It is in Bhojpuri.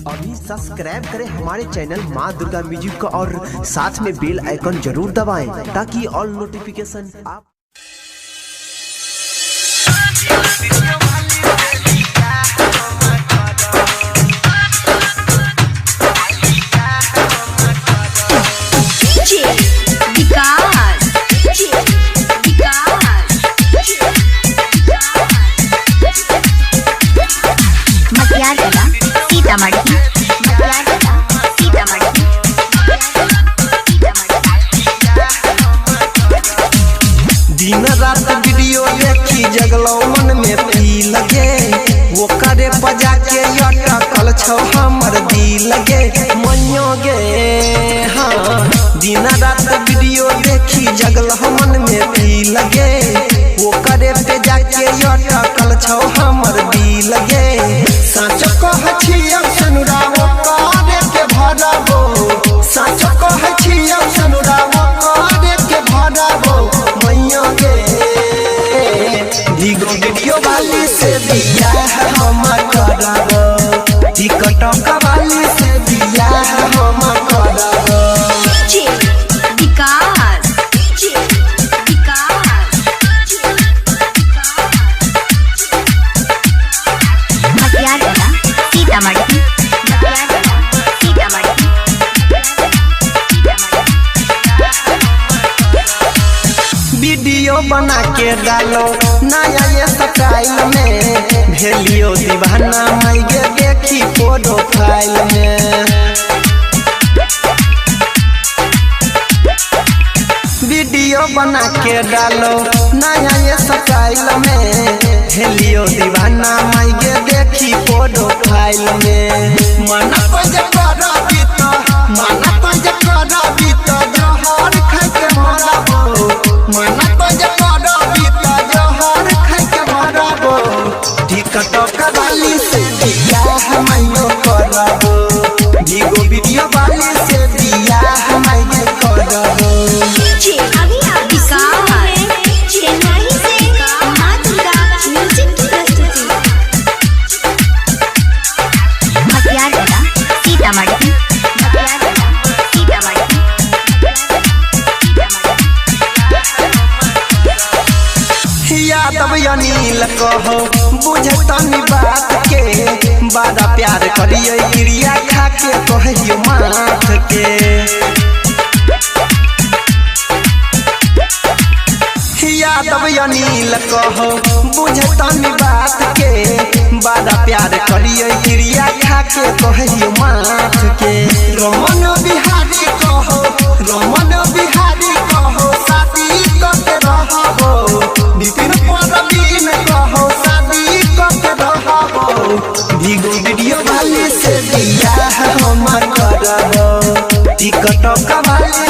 अभी सब्सक्राइब करें हमारे चैनल माँ दुर्गा म्यूजिक को और साथ में बेल आइकन जरूर दबाएं ताकि ऑल नोटिफिकेशन आप दिन रात वीडियो देखी जगलो मन में पी लगे वो करे बजा के अटकल छौ हमर दिल गे मइयो गे। हाँ दिन रात वीडियो देखी जगलो मन में पी लगे वो करे बजा के अटकल छौ हमर दिल गे। सच कह छियौ सनुराओ करे के भरबो सच कह छियौ सनुराओ करे के भरबो मइयो गे। दिगो वीडियो वाली से दिया हम करबो टिकटॉक वाली से दिया हम करबो। वीडियो बना के डालो नया ये स्टाइल में भेलियो दीवाना माइगे देखी प्रोफाइल में। वीडियो बना के डालो नया ये स्टाइल में भेलियो दीवाना माइगे देखी प्रोफाइल में। मना पंज करबी तो मना पंज करबी तो जोहर खाइ के मरबो मना पंज करबी तो जोहर खाइ के मरबो टिकटॉक वाली से दिया हमयो करबो दिगो वीडियो वाली से दिया हमयो करबो। यादव अनिल कहो बुझे तनी बात के बड़ा प्यार करिए क्रिया खा के कहियो माथ के। यादव अनिल कहो बुझे तनी बात के बड़ा प्यार करिए क्रिया खा के कहियो माथ के। रमन बिहारी कहो रमन बिहारी कहो शादी करके रहबो विपिन परवीन कहो शादी करके रहबो दिगो वीडियो वाली से दिया हम करबो टिकटॉक वाली